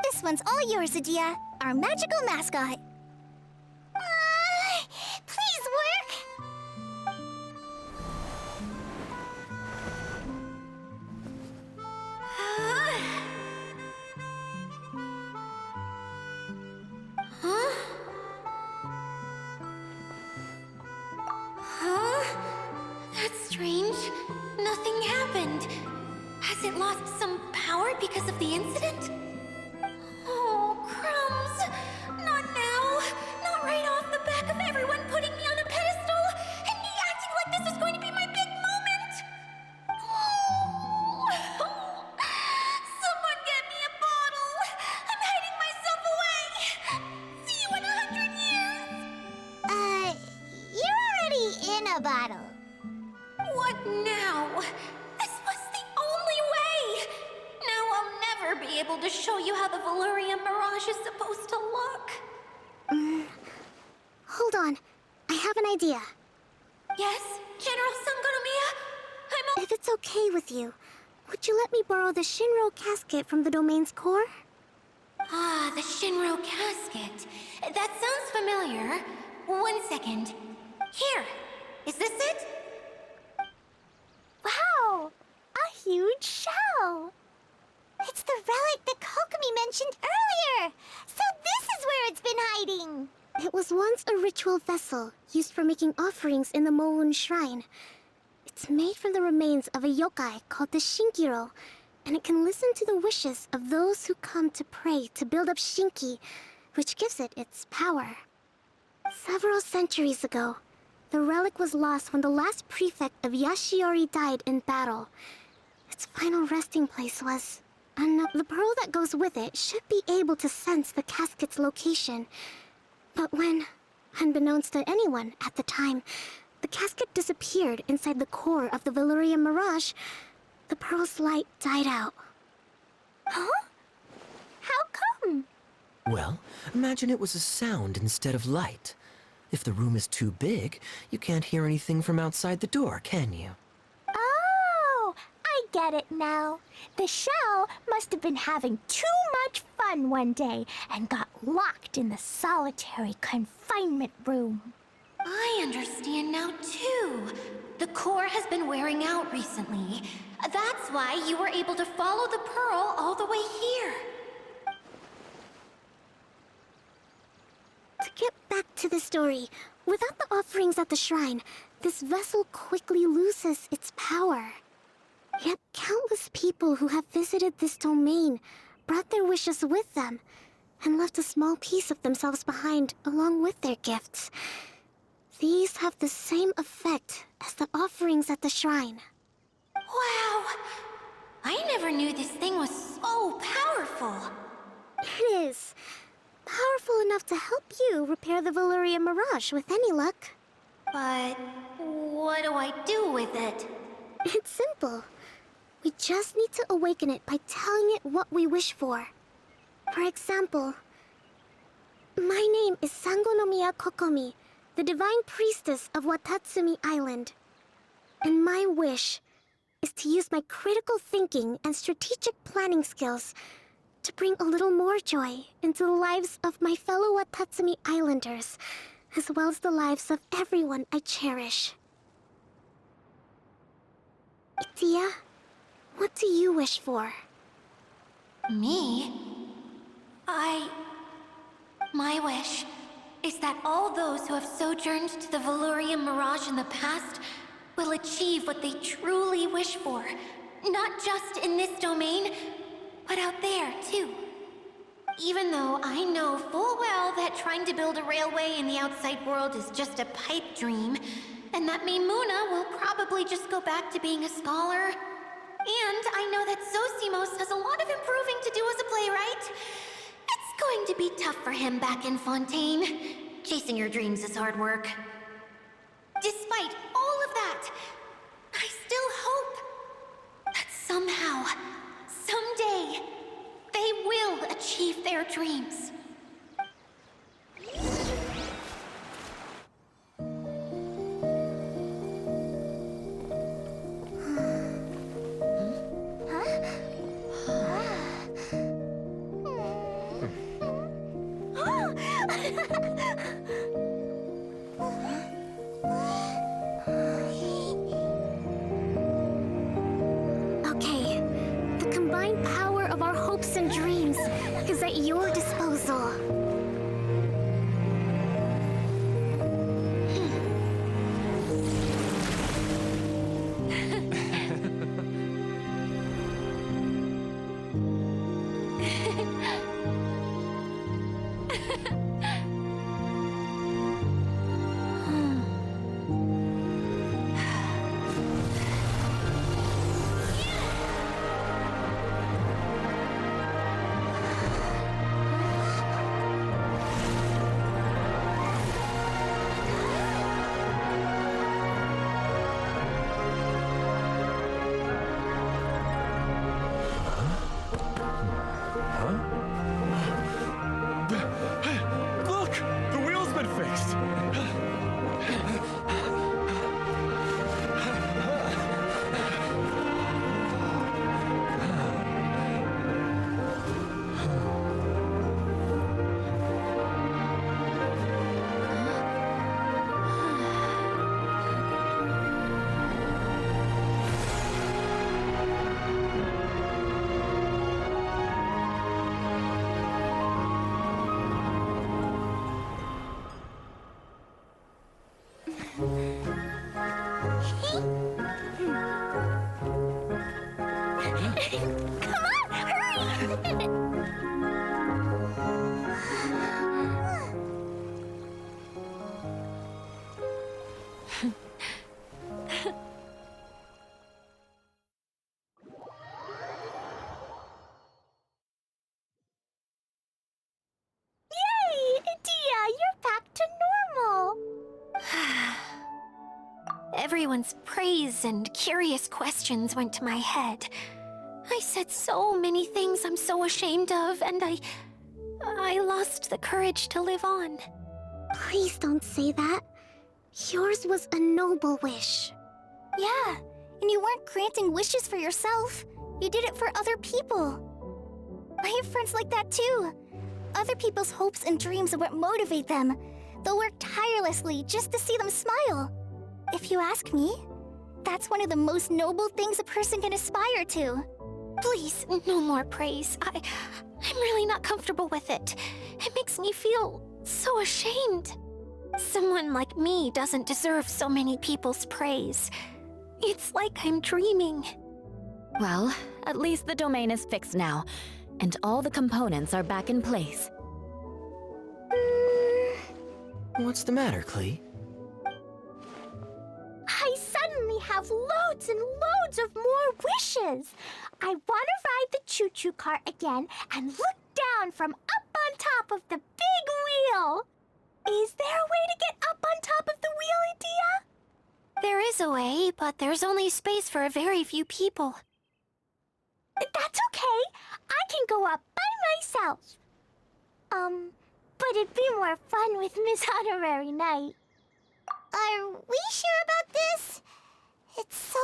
This one's all yours, Idea, our magical mascot. Please work! That's strange. Nothing happened. Has it lost some power because of the incident? Oh, crumbs. Not now. Not right off the back of everyone putting me on a pedestal and me acting like this was going to be my big moment. Oh. Someone get me a bottle. I'm hiding myself away. See you in 100 years. You're already in a bottle. What now? This was the only way! Now I'll never be able to show you how the Valurian Mirage is supposed to look. Hold on. I have an idea. Yes, General Sangonomiya? If it's okay with you, would you let me borrow the Shinro casket from the domain's core? Ah, the Shinro casket. That sounds familiar. 1 second. Here. Is this it? Wow! A huge shell! It's the relic that Kokomi mentioned earlier! So this is where it's been hiding! It was once a ritual vessel used for making offerings in the Moun Shrine. It's made from the remains of a yokai called the Shinkiro, and it can listen to the wishes of those who come to pray to build up Shinki, which gives it its power. Several centuries ago, the relic was lost when the last prefect of Yashiori died in battle. Its final resting place was... And the pearl that goes with it should be able to sense the casket's location. But when, unbeknownst to anyone at the time, the casket disappeared inside the core of the Valyrian Mirage, the pearl's light died out. Huh? How come? Well, imagine it was a sound instead of light. If the room is too big, you can't hear anything from outside the door, can you? Oh, I get it now. The shell must have been having too much fun one day and got locked in the solitary confinement room. I understand now, too. The core has been wearing out recently. That's why you were able to follow the pearl all the way here. To get back to the story, without the offerings at the shrine, this vessel quickly loses its power. Yet countless people who have visited this domain brought their wishes with them and left a small piece of themselves behind along with their gifts. These have the same effect as the offerings at the shrine. Wow! I never knew this thing was so powerful. It is. Powerful enough to help you repair the Valyrian Mirage with any luck. But what do I do with it? It's simple. We just need to awaken it by telling it what we wish for. For example, my name is Sangonomiya Kokomi, the divine priestess of Watatsumi Island. And my wish is to use my critical thinking and strategic planning skills to bring a little more joy into the lives of my fellow Watatsumi Islanders, as well as the lives of everyone I cherish. Idía, what do you wish for? Me? My wish is that all those who have sojourned to the Valyrian Mirage in the past will achieve what they truly wish for. Not just in this domain, but out there, too. Even though I know full well that trying to build a railway in the outside world is just a pipe dream, and that Maimuna will probably just go back to being a scholar. And I know that Zosimos has a lot of improving to do as a playwright. It's going to be tough for him back in Fontaine. Chasing your dreams is hard work. Despite all of that, I still hope that somehow, someday, they will achieve their dreams. Okay, the combined power of our hopes and dreams is at your disposal. Look! The wheel's been fixed! Everyone's praise and curious questions went to my head. I said so many things I'm so ashamed of, and I lost the courage to live on. Please don't say that. Yours was a noble wish. Yeah, and you weren't granting wishes for yourself. You did it for other people. I have friends like that too. Other people's hopes and dreams are what motivate them. They'll work tirelessly just to see them smile. If you ask me, that's one of the most noble things a person can aspire to. Please, no more praise. I'm really not comfortable with it. It makes me feel so ashamed. Someone like me doesn't deserve so many people's praise. It's like I'm dreaming. Well, at least the domain is fixed now, and all the components are back in place. What's the matter, Klee? I suddenly have loads and loads of more wishes. I want to ride the choo-choo cart again and look down from up on top of the big wheel. Is there a way to get up on top of the wheel, Idea? There is a way, but there's only space for a very few people. That's okay. I can go up by myself. But it'd be more fun with Miss Honorary Knight. Are we sure about this? It's so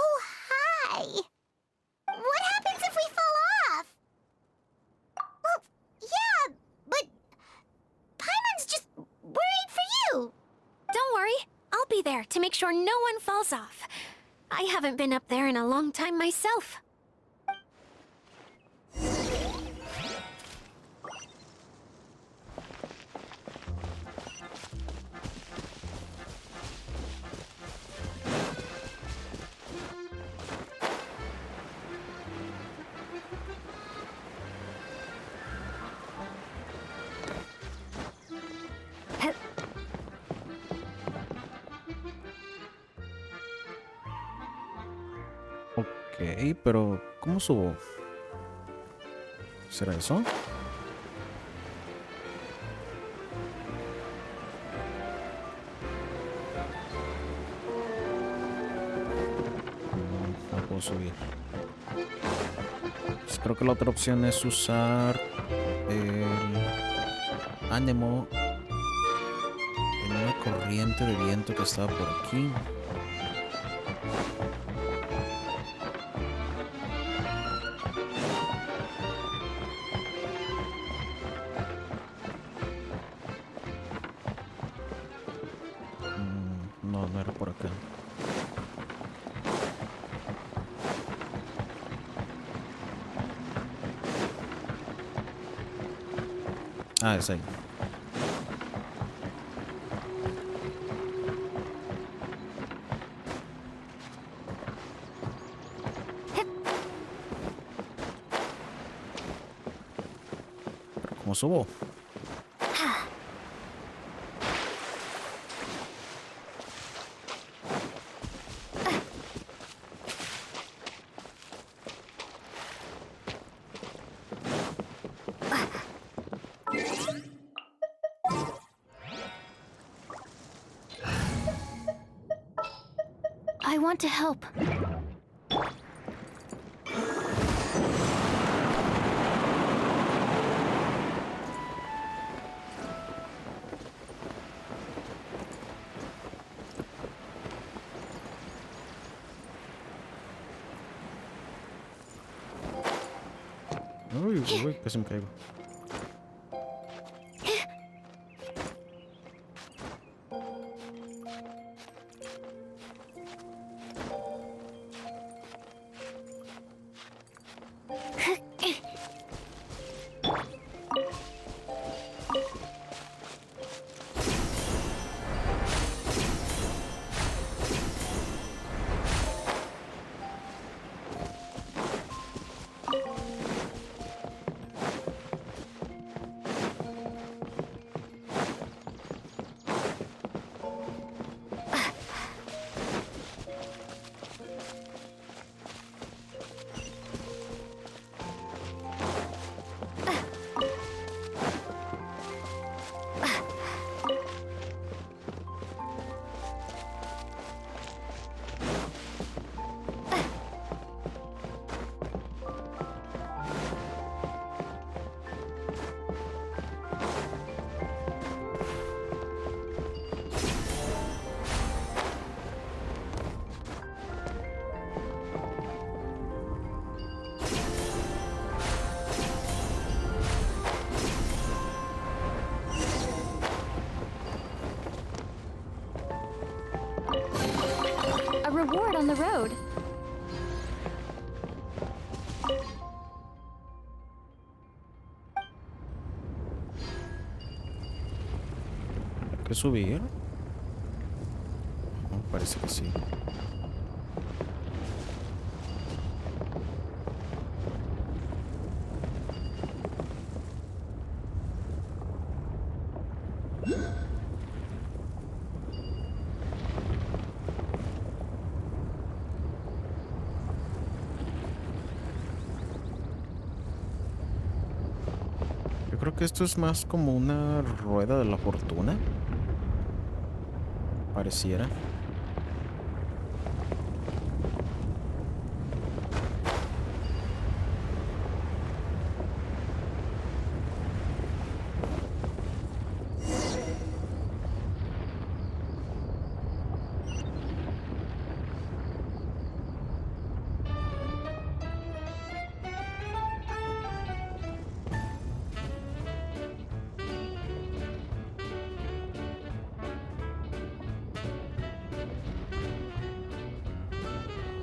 high. What happens if we fall off? Well, yeah, but Paimon's just worried for you. Don't worry, I'll be there to make sure no one falls off. I haven't been up there in a long time myself. Ok, pero ¿cómo subo? ¿Será eso? No puedo subir. Pues creo que la otra opción es usar el ánimo en una corriente de viento que estaba por aquí. No, no era por acá. Ah, es ahí. Pero ¿cómo subo? I want to help. Uy, uy, casi me caigo. on the road. ¿Hay que subir? No, parece que sí. Yo creo que esto es más como una rueda de la fortuna. Pareciera.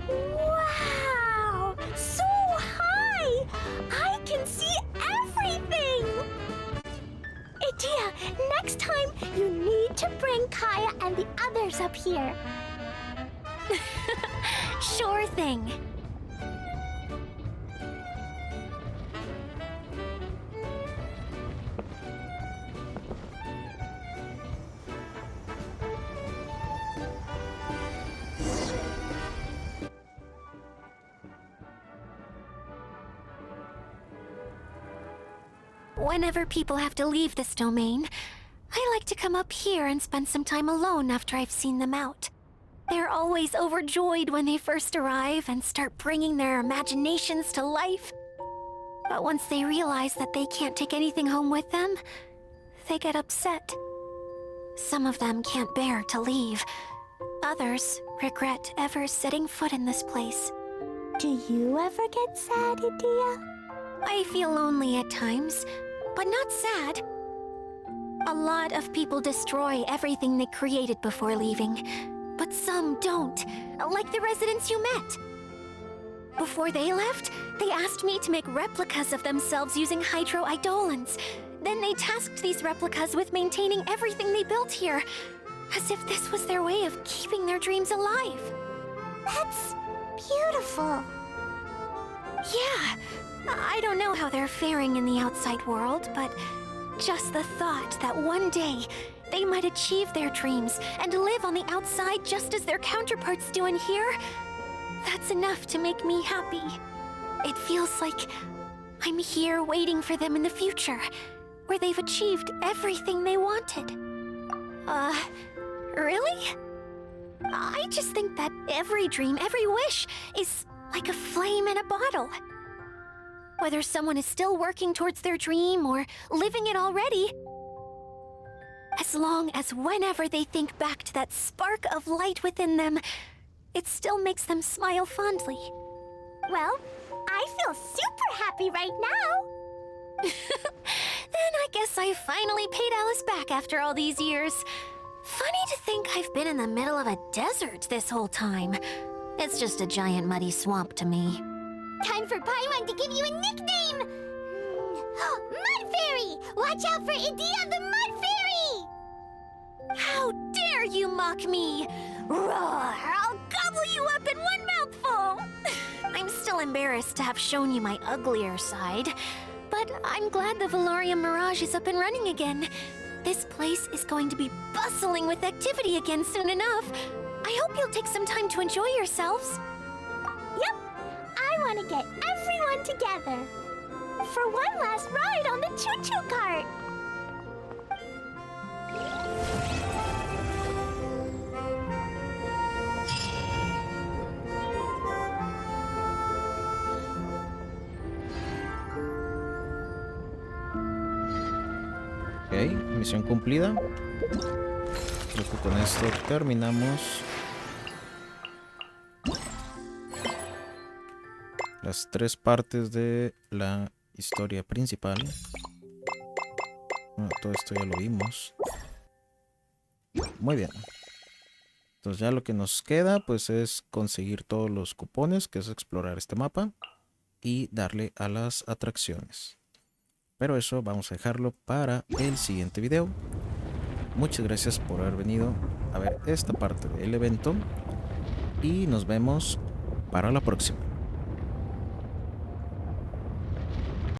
Wow! So high! I can see everything! Idea, next time you need to bring Kaya and the others up here. Sure thing. Whenever people have to leave this domain, I like to come up here and spend some time alone after I've seen them out. They're always overjoyed when they first arrive and start bringing their imaginations to life. But once they realize that they can't take anything home with them, they get upset. Some of them can't bear to leave. Others regret ever setting foot in this place. Do you ever get sad, Idea? I feel lonely at times, but not sad. A lot of people destroy everything they created before leaving, but some don't, like the residents you met. Before they left, they asked me to make replicas of themselves using hydroidolons. Then they tasked these replicas with maintaining everything they built here, as if this was their way of keeping their dreams alive. That's beautiful. Yeah, I don't know how they're faring in the outside world, but just the thought that one day they might achieve their dreams and live on the outside just as their counterparts do in here, that's enough to make me happy. It feels like I'm here waiting for them in the future, where they've achieved everything they wanted. Really? I just think that every dream, every wish is like a flame in a bottle. Whether someone is still working towards their dream or living it already, as long as whenever they think back to that spark of light within them, it still makes them smile fondly. Well, I feel super happy right now. Then I guess I finally paid Alice back after all these years. Funny to think I've been in the middle of a desert this whole time. It's just a giant muddy swamp to me. Time for Paimon to give you a nickname! Mud Fairy! Watch out for Idea the Mud Fairy! How dare you mock me! Roar! I'll gobble you up in one mouthful! I'm still embarrassed to have shown you my uglier side, but I'm glad the Valorium Mirage is up and running again. This place is going to be bustling with activity again soon enough. I hope you'll take some time to enjoy yourselves. Yep, I want to get everyone together for one last ride on the choo-choo cart. Ok, misión cumplida. Creo que con esto terminamos las 3 partes de la historia principal. Bueno, todo esto ya lo vimos. Muy bien. Entonces ya lo que nos queda pues es conseguir todos los cupones, que es explorar este mapa y darle a las atracciones. Pero eso vamos a dejarlo para el siguiente video. Muchas gracias por haber venido a ver esta parte del evento y nos vemos para la próxima.